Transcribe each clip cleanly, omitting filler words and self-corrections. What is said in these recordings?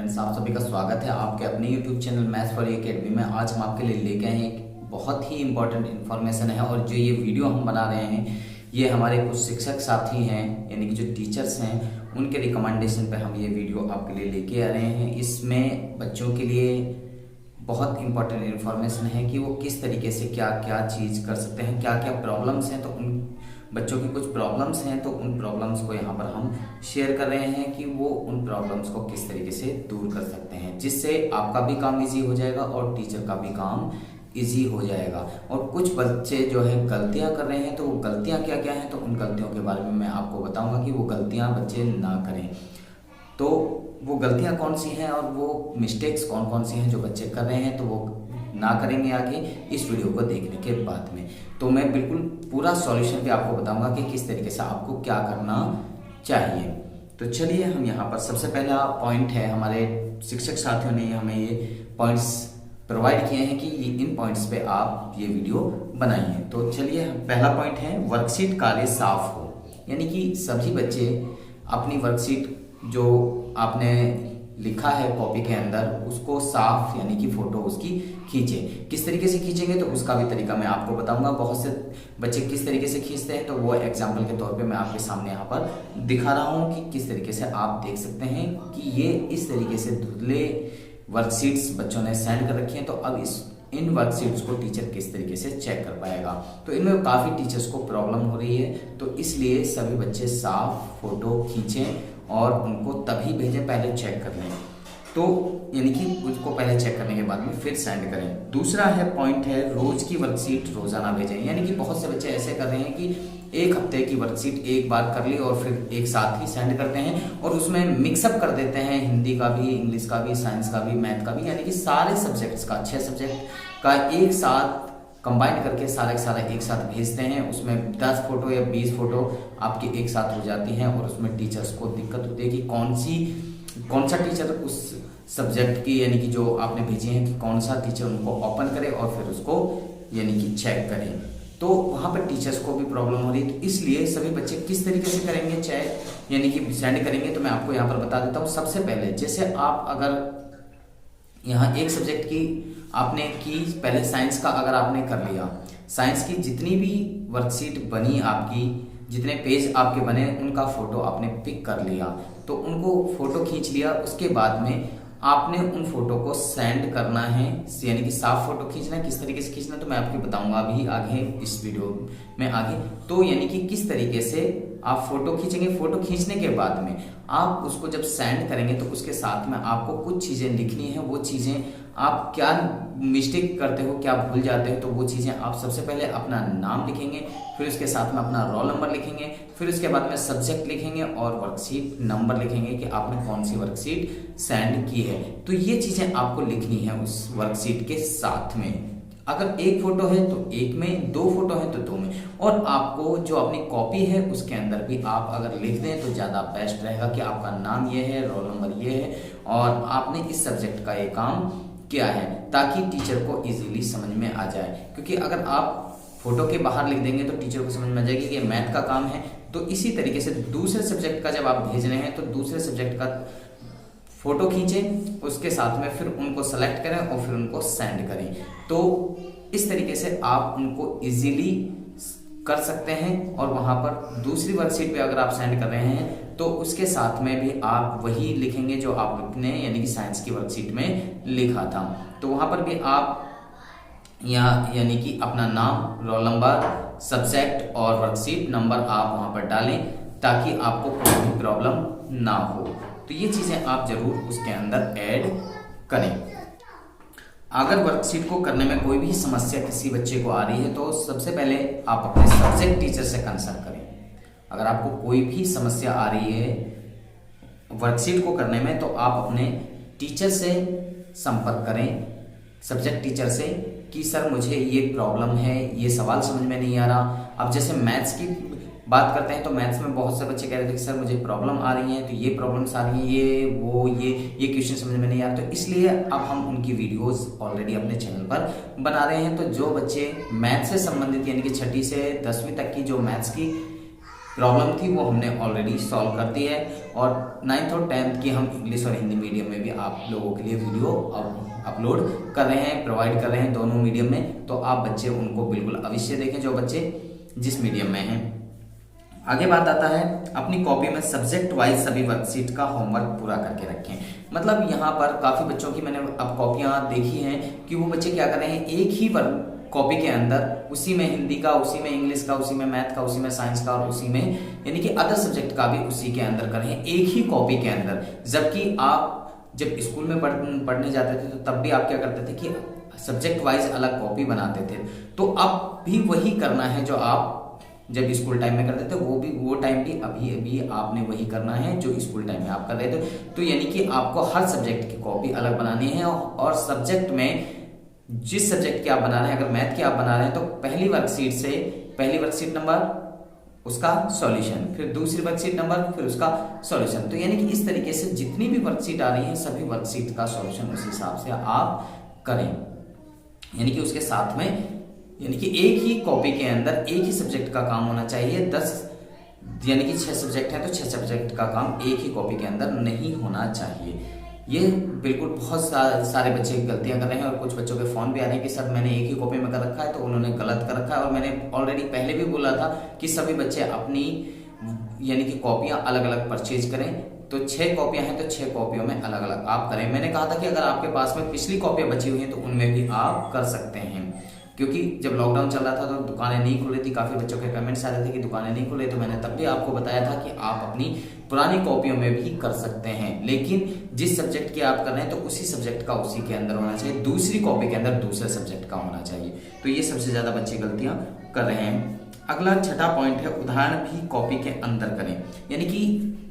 Friends, आप सभी का स्वागत है आपके अपने YouTube channel maths for academy में। आज हम आपके लिए लेके आए हैं एक बहुत ही इंपॉर्टेंट इन्फॉर्मेशन है। और जो ये वीडियो हम बना रहे हैं ये हमारे कुछ शिक्षक साथी हैं, यानी कि जो टीचर्स हैं, उनके रिकमेंडेशन पे हम ये वीडियो आपके लिए लेके आ रहे हैं। इसमें बच्चों के लिए बहुत इंपॉर्टेंट इन्फॉर्मेशन है कि वो किस तरीके से क्या क्या चीज़ कर सकते हैं, क्या क्या प्रॉब्लम्स हैं। तो उन बच्चों की कुछ प्रॉब्लम्स हैं, तो उन प्रॉब्लम्स को यहाँ पर हम शेयर कर रहे हैं कि वो उन प्रॉब्लम्स को किस तरीके से दूर कर सकते हैं, जिससे आपका भी काम इजी हो जाएगा और टीचर का भी काम इजी हो जाएगा। और कुछ बच्चे जो है गलतियाँ कर रहे हैं, तो वो गलतियाँ क्या क्या हैं, तो उन गलतियों के बारे में मैं आपको बताऊँगा कि वो गलतियाँ बच्चे ना करें। तो वो गलतियाँ कौन सी हैं और वो मिस्टेक्स कौन कौन सी हैं जो बच्चे कर रहे हैं, तो वो ना करेंगे आगे इस वीडियो को देखने के बाद में। तो मैं बिल्कुल पूरा सॉल्यूशन भी आपको बताऊंगा कि किस तरीके से आपको क्या करना चाहिए। तो चलिए हम यहाँ पर सबसे पहला पॉइंट है, हमारे शिक्षक साथियों ने हमें ये पॉइंट्स प्रोवाइड किए हैं कि इन पॉइंट्स पे आप ये वीडियो बनाइए। तो चलिए, पहला पॉइंट है वर्कशीट काले साफ हो, यानी कि सभी बच्चे अपनी वर्कशीट जो आपने लिखा है कॉपी के अंदर उसको साफ यानी कि फोटो उसकी खींचे। किस तरीके से खींचेंगे तो उसका भी तरीका मैं आपको बताऊंगा। बहुत से बच्चे किस तरीके से खींचते हैं, तो वो एग्जाम्पल के तौर पे मैं आपके सामने यहाँ पर दिखा रहा हूँ कि किस तरीके से आप देख सकते हैं कि ये इस तरीके से धुंधले वर्कशीट्स बच्चों ने सेंड कर रखी हैं। तो अब इन वर्कशीट्स को टीचर किस तरीके से चेक कर पाएगा। तो इनमें काफ़ी टीचर्स को प्रॉब्लम हो रही है, तो इसलिए सभी बच्चे साफ फोटो खींचें और उनको तभी भेजें, पहले चेक कर लें। तो यानी कि उसको पहले चेक करने के बाद में फिर सेंड करें। दूसरा है पॉइंट है रोज की वर्कशीट रोजाना भेजें, यानी कि बहुत से बच्चे ऐसे कर रहे हैं कि एक हफ्ते की वर्कशीट एक बार कर ली और फिर एक साथ ही सेंड करते हैं और उसमें मिक्सअप कर देते हैं, हिंदी का भी, इंग्लिश का भी, साइंस का भी, मैथ का भी, यानी कि सारे सब्जेक्ट्स का 6 सब्जेक्ट का एक साथ कंबाइन करके सारा एक साथ भेजते हैं। उसमें 10 फोटो या 20 फोटो आपकी एक साथ हो जाती हैं और उसमें टीचर्स को दिक्कत होती है कि कौन सा टीचर उस सब्जेक्ट की, यानी कि जो आपने भेजी है, कि कौन सा टीचर उनको ओपन करे और फिर उसको यानी कि चेक करें। तो वहाँ पर टीचर्स को भी प्रॉब्लम हो रही है। तो इसलिए सभी बच्चे किस तरीके से करेंगे चेक, यानी कि सेंड करेंगे, तो मैं आपको यहाँ पर बता देता हूँ। सबसे पहले जैसे आप अगर यहाँ एक सब्जेक्ट की आपने की, पहले साइंस का अगर आपने कर लिया, साइंस की जितनी भी वर्कशीट बनी आपकी, जितने पेज आपके बने, उनका फोटो आपने पिक कर लिया, तो उनको फोटो खींच लिया। उसके बाद में आपने उन फोटो को सेंड करना है, यानी कि साफ फोटो खींचना है। किस तरीके से खींचना तो मैं आपको बताऊंगा अभी आगे इस वीडियो में आगे। तो यानी कि किस तरीके से आप फोटो खींचेंगे, फोटो खींचने के बाद में आप उसको जब सेंड करेंगे तो उसके साथ में आपको कुछ चीजें लिखनी है। वो चीजें आप क्या मिस्टेक करते हो, क्या भूल जाते हो, तो वो चीजें आप सबसे पहले अपना नाम लिखेंगे, फिर उसके साथ में अपना रोल नंबर लिखेंगे, फिर उसके बाद में सब्जेक्ट लिखेंगे और वर्कशीट नंबर लिखेंगे कि आपने कौन सी वर्कशीट सेंड की है। तो ये चीजें आपको लिखनी है उस वर्कशीट के साथ में। अगर एक फोटो है तो एक में, 2 फोटो है तो 2 में, और आपको जो अपनी कॉपी है उसके अंदर भी आप अगर लिख दें तो ज़्यादा बेस्ट रहेगा कि आपका नाम ये है, रोल नंबर ये है और आपने इस सब्जेक्ट का ये काम किया है, ताकि टीचर को इजीली समझ में आ जाए। क्योंकि अगर आप फोटो के बाहर लिख देंगे तो टीचर को समझ में आ जाएगी कि मैथ का काम है। तो इसी तरीके से दूसरे सब्जेक्ट का जब आप भेज रहे हैं तो दूसरे सब्जेक्ट का फोटो खींचें, उसके साथ में फिर उनको सेलेक्ट करें और फिर उनको सेंड करें। तो इस तरीके से आप उनको इजीली कर सकते हैं। और वहां पर दूसरी वर्कशीट पे अगर आप सेंड कर रहे हैं तो उसके साथ में भी आप वही लिखेंगे जो आपने यानी कि साइंस की वर्कशीट में लिखा था। तो वहां पर भी आप यहाँ यानी कि अपना नाम, रोल नंबर, सब्जेक्ट और वर्कशीट नंबर आप वहां पर डालें, ताकि आपको कोई भी प्रॉब्लम ना हो। तो ये चीजें आप जरूर उसके अंदर ऐड करें। अगर वर्कशीट को करने में कोई भी समस्या किसी बच्चे को आ रही है तो सबसे पहले आप अपने सब्जेक्ट टीचर से कंसल्ट करें। अगर आपको कोई भी समस्या आ रही है वर्कशीट को करने में तो आप अपने टीचर से संपर्क करें, सब्जेक्ट टीचर से, कि सर मुझे ये प्रॉब्लम है, ये सवाल समझ में नहीं आ रहा। अब जैसे मैथ्स की बात करते हैं तो मैथ्स में बहुत से बच्चे कह रहे थे कि सर मुझे प्रॉब्लम आ रही है, तो ये प्रॉब्लम्स आ रही हैं, ये क्वेश्चन समझ में नहीं आ रहा। तो इसलिए अब हम उनकी वीडियोस ऑलरेडी अपने चैनल पर बना रहे हैं। तो जो बच्चे मैथ्स से संबंधित यानी कि 6ठी से 10वीं तक की जो मैथ्स की प्रॉब्लम थी वो हमने ऑलरेडी सॉल्व कर दी है। और 9th और 10th की हम इंग्लिश और हिंदी मीडियम में भी आप लोगों के लिए वीडियो अपलोड कर रहे हैं, प्रोवाइड कर रहे हैं दोनों मीडियम में। तो आप बच्चे उनको बिल्कुल अवश्य देखें जो बच्चे जिस मीडियम में हैं। आगे बात आता है अपनी कॉपी में सब्जेक्ट वाइज सभी वर्कशीट का होमवर्क पूरा करके रखें। मतलब यहाँ पर काफी बच्चों की मैंने अब कॉपियां देखी हैं कि वो बच्चे क्या कर रहे हैं, एक ही कॉपी के अंदर उसी में हिंदी का, उसी में इंग्लिश का, उसी में मैथ का, उसी में साइंस का और उसी में यानी कि अदर सब्जेक्ट का भी उसी के अंदर कर रहे हैं, एक ही कॉपी के अंदर। जबकि आप जब स्कूल में पढ़ने जाते थे तो तब भी आप क्या करते थे कि सब्जेक्ट वाइज अलग कॉपी बनाते थे। तो अब भी वही करना है जो आप जब स्कूल टाइम में करते थे, वो टाइम भी अभी आपने वही करना है जो स्कूल टाइम में आप कर रहे थे। तो यानी कि आपको हर सब्जेक्ट की कॉपी अलग बनानी है और सब्जेक्ट में जिस सब्जेक्ट की आप बना रहे हैं, अगर मैथ की आप बना रहे हैं तो पहली वर्कशीट नंबर उसका सॉल्यूशन, फिर दूसरी वर्कशीट नंबर, फिर उसका सॉल्यूशन। तो यानी कि इस तरीके से जितनी भी वर्कशीट आ रही है सभी वर्कशीट का सॉल्यूशन उस हिसाब से आप करें। यानी कि उसके साथ में यानी कि एक ही कॉपी के अंदर एक ही सब्जेक्ट का काम होना चाहिए। 10 यानी कि 6 सब्जेक्ट हैं तो 6 सब्जेक्ट का काम एक ही कॉपी के अंदर नहीं होना चाहिए। ये बिल्कुल बहुत सारे बच्चे गलतियां कर रहे हैं और कुछ बच्चों के फोन भी आ रहे हैं कि सर मैंने एक ही कॉपी में कर रखा है, तो उन्होंने गलत कर रखा है। और मैंने ऑलरेडी पहले भी बोला था कि सभी बच्चे अपनी यानी कि कॉपियां अलग अलग परचेज करें। तो 6 कॉपियां हैं तो 6 कॉपियों में अलग अलग आप करें। मैंने कहा था कि अगर आपके पास में पिछली कॉपियां बची हुई हैं तो उनमें भी आप कर सकते हैं, क्योंकि जब लॉकडाउन चल रहा था तो दुकानें नहीं खुल रही थी, काफी बच्चों के कमेंट्स आ रहे थे कि दुकानें नहीं खुल रही। तो मैंने तब भी आपको बताया था कि आप अपनी पुरानी कॉपियों में भी कर सकते हैं, लेकिन जिस सब्जेक्ट की आप कर रहे हैं तो उसी सब्जेक्ट का उसी के अंदर होना चाहिए, दूसरी कॉपी के अंदर दूसरे सब्जेक्ट का होना चाहिए। तो ये सबसे ज्यादा बच्चे गलतियां कर रहे हैं। अगला छठा पॉइंट है उदाहरण भी कॉपी के अंदर करें। यानी कि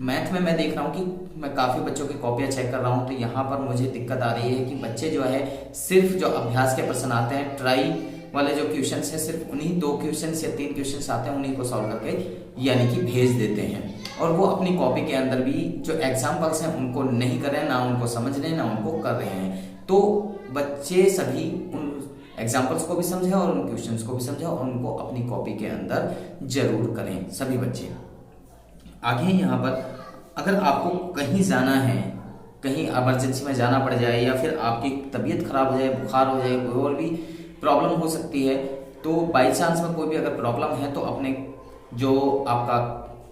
मैथ में मैं देख रहा हूँ कि मैं काफी बच्चों की कॉपियां चेक कर रहा हूँ, तो यहाँ पर मुझे दिक्कत आ रही है कि बच्चे जो है सिर्फ जो अभ्यास के प्रश्न आते हैं, ट्राई वाले जो क्वेश्चंस है, सिर्फ उन्हीं 2 क्वेश्चंस या 3 क्वेश्चंस आते हैं उन्हीं को सॉल्व करके यानी कि भेज देते हैं। और वो अपनी कॉपी के अंदर भी जो एग्जाम्पल्स हैं उनको नहीं कर रहे हैं, ना उनको समझ रहे हैं ना उनको कर रहे हैं। तो बच्चे सभी उन एग्जाम्पल्स को भी समझें और उन क्वेश्चंस को भी समझें और उनको अपनी कॉपी के अंदर जरूर करें सभी बच्चे। आगे यहाँ पर अगर आपको कहीं जाना है, कहीं इमरजेंसी में जाना पड़ जाए या फिर आपकी तबीयत खराब हो जाए, बुखार हो जाए, कोई और भी प्रॉब्लम हो सकती है, तो बाई चांस में कोई भी अगर प्रॉब्लम है तो अपने जो आपका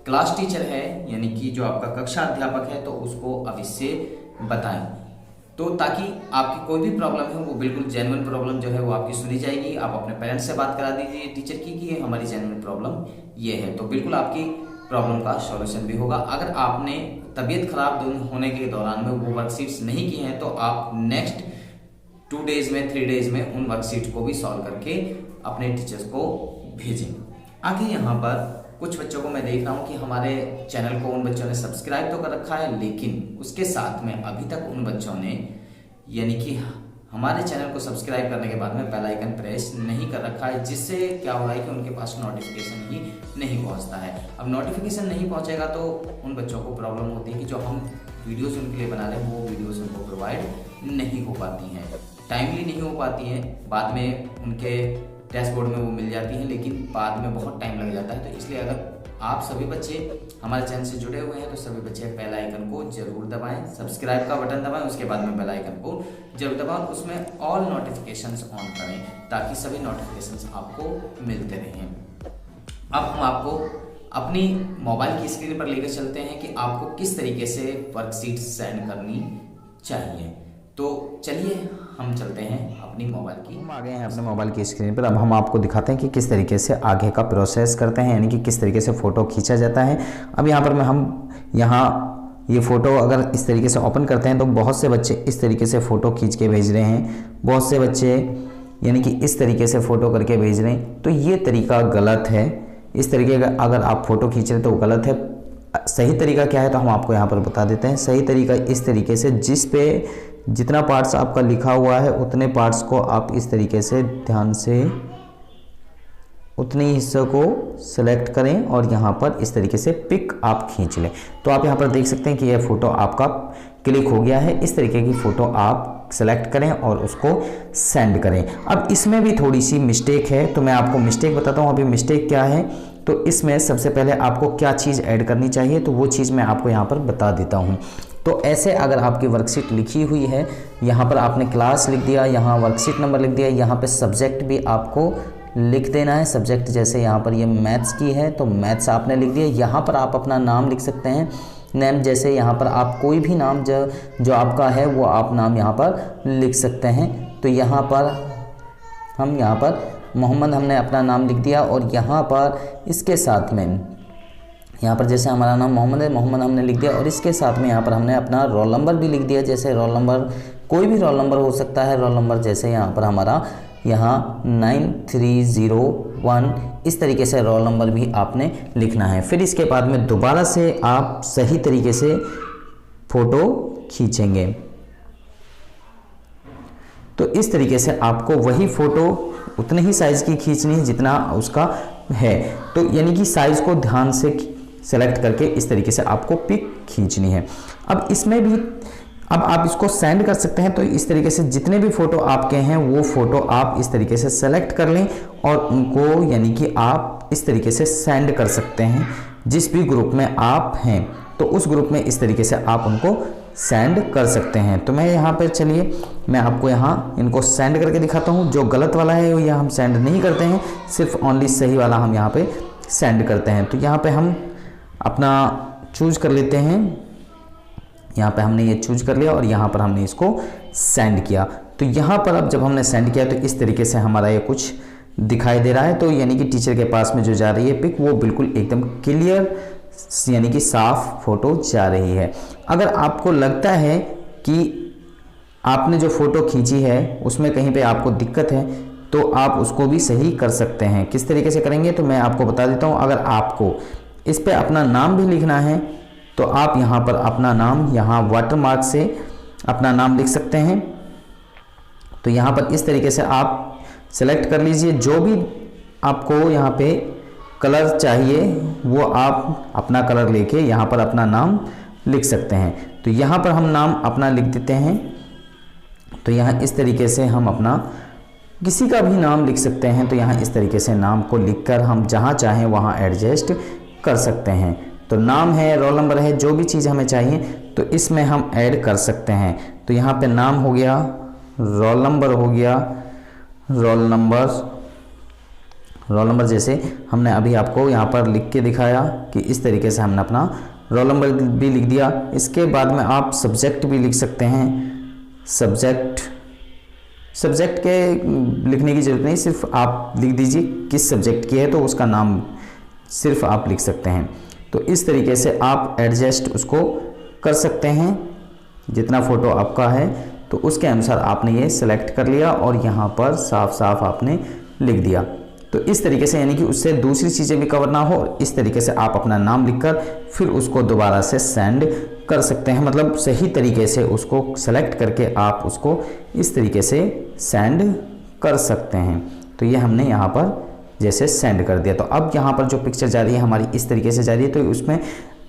क्लास टीचर है यानी कि जो आपका कक्षा अध्यापक है तो उसको अवश्य बताएं, तो ताकि आपकी कोई भी प्रॉब्लम है वो बिल्कुल जेन्युइन प्रॉब्लम जो है वो आपकी सुनी जाएगी। आप अपने पेरेंट्स से बात करा दीजिए टीचर की कि हमारी जेन्युइन प्रॉब्लम ये है, तो बिल्कुल आपकी प्रॉब्लम का सॉल्यूशन भी होगा। अगर आपने तबीयत खराब होने के दौरान में वो वर्कशीट्स नहीं की हैं तो आप नेक्स्ट 2 डेज में 3 डेज में उन वर्कशीट को भी सॉल्व करके अपने टीचर्स को भेजें। आगे यहाँ पर कुछ बच्चों को मैं देख रहा हूँ कि हमारे चैनल को उन बच्चों ने सब्सक्राइब तो कर रखा है, लेकिन उसके साथ में अभी तक उन बच्चों ने यानी कि हमारे चैनल को सब्सक्राइब करने के बाद में बेल आइकन प्रेस नहीं कर रखा है, जिससे क्या हो रहा है कि उनके पास नोटिफिकेशन ही नहीं पहुंचता है। अब नोटिफिकेशन नहीं पहुंचेगा तो उन बच्चों को प्रॉब्लम होती है कि जो हम वीडियोस उनके लिए बना रहे हैं वो वीडियोस उनको प्रोवाइड नहीं हो पाती हैं, टाइमली नहीं हो पाती हैं। बाद में उनके डैशबोर्ड में वो मिल जाती हैं, लेकिन बाद में बहुत टाइम लग जाता है। तो इसलिए अगर आप सभी बच्चे हमारे चैनल से जुड़े हुए हैं तो सभी बच्चे बेल आइकन को जरूर दबाएं, सब्सक्राइब का बटन दबाएं, उसके बाद में बेल आइकन को जरूर दबाएं, उसमें ऑल नोटिफिकेशंस ऑन करें ताकि सभी नोटिफिकेशंस आपको मिलते रहें। अब हम आपको अपनी मोबाइल की स्क्रीन पर लेकर चलते हैं कि आपको किस तरीके से वर्कशीट सेंड करनी चाहिए। तो चलिए हम चलते हैं अपनी मोबाइल की, हम आ गए हैं अपने मोबाइल की स्क्रीन पर। अब हम आपको दिखाते हैं कि किस तरीके से आगे का प्रोसेस करते हैं, यानी कि किस तरीके से फ़ोटो खींचा जाता है। अब यहाँ पर हम ये फ़ोटो अगर इस तरीके से ओपन करते हैं तो बहुत से बच्चे इस तरीके से फ़ोटो खींच के भेज रहे हैं, बहुत से बच्चे यानी कि इस तरीके से फ़ोटो करके भेज रहे हैं। तो ये तरीका गलत है। इस तरीके का अगर आप फ़ोटो खींच रहे हैं तो गलत है। सही तरीका क्या है तो हम आपको यहाँ पर बता देते हैं। सही तरीका इस तरीके से जिस पे जितना पार्ट्स आपका लिखा हुआ है उतने पार्ट्स को आप इस तरीके से ध्यान से उतने ही हिस्से को सेलेक्ट करें और यहाँ पर इस तरीके से पिक आप खींच लें। तो आप यहाँ पर देख सकते हैं कि यह फ़ोटो आपका क्लिक हो गया है। इस तरीके की फ़ोटो आप सेलेक्ट करें और उसको सेंड करें। अब इसमें भी थोड़ी सी मिस्टेक है तो मैं आपको मिस्टेक बताता हूँ। अभी मिस्टेक क्या है तो इसमें सबसे पहले आपको क्या चीज़ ऐड करनी चाहिए, तो वो चीज़ मैं आपको यहाँ पर बता देता हूँ। तो ऐसे अगर आपकी वर्कशीट लिखी हुई है, यहाँ पर आपने क्लास लिख दिया, यहाँ वर्कशीट नंबर लिख दिया, यहाँ पे सब्जेक्ट भी आपको लिख देना है। सब्जेक्ट जैसे यहाँ पर ये मैथ्स की है तो मैथ्स आपने लिख दिया। यहाँ पर आप अपना नाम लिख सकते हैं, नेम जैसे यहाँ पर आप कोई भी नाम जो आपका है वो आप नाम यहाँ पर लिख सकते हैं। तो यहाँ पर मोहम्मद हमने अपना नाम लिख दिया और यहाँ पर इसके साथ में यहाँ पर जैसे हमारा नाम मोहम्मद है, मोहम्मद हमने लिख दिया और इसके साथ में यहाँ पर हमने अपना रोल नंबर भी लिख दिया। जैसे रोल नंबर कोई भी रोल नंबर हो सकता है, रोल नंबर जैसे यहाँ पर हमारा 9301, इस तरीके से रोल नंबर भी आपने लिखना है। फिर इसके बाद में दोबारा से आप सही तरीके से फ़ोटो खींचेंगे। तो इस तरीके से आपको वही फ़ोटो उतने ही साइज़ की खींचनी है जितना उसका है। तो यानी कि साइज़ को ध्यान से सेलेक्ट करके इस तरीके से आपको पिक खींचनी है। अब इसमें भी आप इसको सेंड कर सकते हैं। तो इस तरीके से जितने भी फ़ोटो आपके हैं वो फ़ोटो आप इस तरीके से सेलेक्ट कर लें और उनको यानी कि आप इस तरीके से सेंड कर सकते हैं। जिस भी ग्रुप में आप हैं तो उस ग्रुप में इस तरीके से आप उनको सेंड कर सकते हैं। तो मैं यहाँ पर चलिए मैं आपको यहाँ इनको सेंड करके दिखाता हूँ। जो गलत वाला है वो यहाँ हम सेंड नहीं करते हैं, सिर्फ ओनली सही वाला हम यहाँ पे सेंड करते हैं। तो यहाँ पे हम अपना चूज कर लेते हैं। यहाँ पे हमने ये चूज कर लिया और यहाँ पर हमने इसको सेंड किया। तो यहाँ पर अब जब हमने सेंड किया तो इस तरीके से हमारा ये कुछ दिखाई दे रहा है। तो यानी कि टीचर के पास में जो जा रही है पिक वो बिल्कुल एकदम क्लियर यानी कि साफ फोटो जा रही है। अगर आपको लगता है कि आपने जो फ़ोटो खींची है उसमें कहीं पे आपको दिक्कत है तो आप उसको भी सही कर सकते हैं। किस तरीके से करेंगे तो मैं आपको बता देता हूँ। अगर आपको इस पे अपना नाम भी लिखना है तो आप यहाँ पर अपना नाम यहाँ वाटरमार्क से अपना नाम लिख सकते हैं। तो यहाँ पर इस तरीके से आप सेलेक्ट कर लीजिए। जो भी आपको यहाँ पे कलर चाहिए वो आप अपना कलर लेके यहाँ पर अपना नाम लिख सकते हैं। तो यहाँ पर हम नाम अपना लिख देते हैं। तो यहाँ इस तरीके से हम अपना किसी का भी नाम लिख सकते हैं। तो यहाँ इस तरीके से नाम को लिखकर हम जहाँ चाहें वहाँ एडजस्ट कर सकते हैं। तो नाम है, रोल नंबर है, जो भी चीज़ हमें चाहिए तो इसमें हम ऐड कर सकते हैं। तो यहाँ पे नाम हो गया, रोल नंबर हो गया, रोल नंबर जैसे हमने अभी आपको यहाँ पर लिख के दिखाया कि इस तरीके से हमने अपना रोल नंबर भी लिख दिया। इसके बाद में आप सब्जेक्ट भी लिख सकते हैं। सब्जेक्ट के लिखने की ज़रूरत नहीं, सिर्फ आप लिख दीजिए किस सब्जेक्ट की है तो उसका नाम सिर्फ आप लिख सकते हैं। तो इस तरीके से आप एडजस्ट उसको कर सकते हैं। जितना फ़ोटो आपका है तो उसके अनुसार आपने ये सेलेक्ट कर लिया और यहाँ पर साफ साफ आपने लिख दिया। तो इस तरीके से यानी कि उससे दूसरी चीज़ें भी कवर ना हो, इस तरीके से आप अपना नाम लिखकर फिर उसको दोबारा से सेंड कर सकते हैं। मतलब सही तरीके से उसको सेलेक्ट करके आप उसको इस तरीके से सेंड कर सकते हैं। तो ये हमने यहाँ पर जैसे सेंड कर दिया। तो अब यहाँ पर जो पिक्चर जा रही है हमारी इस तरीके से जा रही है। तो उसमें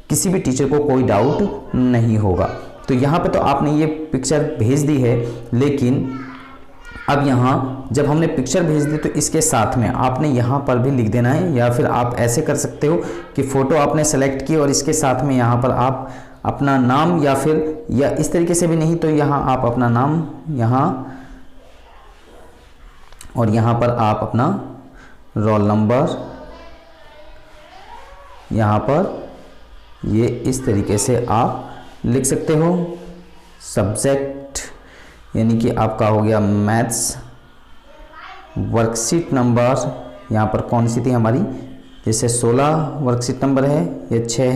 किसी भी टीचर को कोई डाउट नहीं होगा। तो यहाँ पे तो आपने ये पिक्चर भेज दी है, लेकिन अब यहाँ जब हमने पिक्चर भेज दी तो इसके साथ में आपने यहाँ पर भी लिख देना है। या फिर आप ऐसे कर सकते हो कि फ़ोटो आपने सेलेक्ट की और इसके साथ में यहाँ पर आप अपना नाम या इस तरीके से भी नहीं तो यहाँ आप अपना नाम यहाँ और यहाँ पर आप अपना रोल नंबर यहाँ पर ये इस तरीके से आप लिख सकते हो। सब्जेक्ट यानी कि आपका हो गया मैथ्स। वर्कशीट नंबर यहाँ पर कौन सी थी हमारी, जैसे 16 वर्कशीट नंबर है, ये 6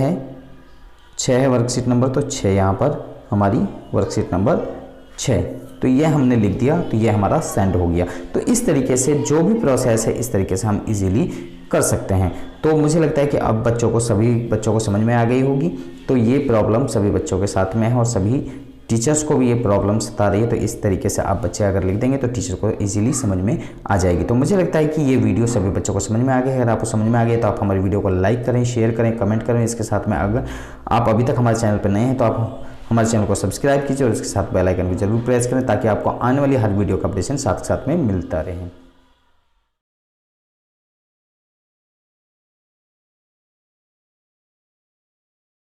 है वर्कशीट नंबर, तो 6 यहाँ पर हमारी वर्कशीट नंबर 6। तो ये हमने लिख दिया, तो ये हमारा सेंड हो गया। तो इस तरीके से जो भी प्रोसेस है इस तरीके से हम इजीली कर सकते हैं। तो मुझे लगता है कि अब सभी बच्चों को समझ में आ गई होगी। तो ये प्रॉब्लम सभी बच्चों के साथ में है और सभी टीचर्स को भी ये प्रॉब्लम सता रही है। तो इस तरीके से आप बच्चे अगर लिख देंगे तो टीचर को इजीली समझ में आ जाएगी। तो मुझे लगता है कि ये वीडियो सभी बच्चों को समझ में आ गया है। अगर आपको समझ में आ गया तो आप हमारी वीडियो को लाइक करें, शेयर करें, कमेंट करें। इसके साथ में अगर आप अभी तक हमारे चैनल पर नए हैं तो आप हमारे चैनल को सब्सक्राइब कीजिए और इसके साथ बेल आइकन को जरूर प्रेस करें ताकि आपको आने वाली हर वीडियो का अपडेशन साथ साथ में मिलता रहे।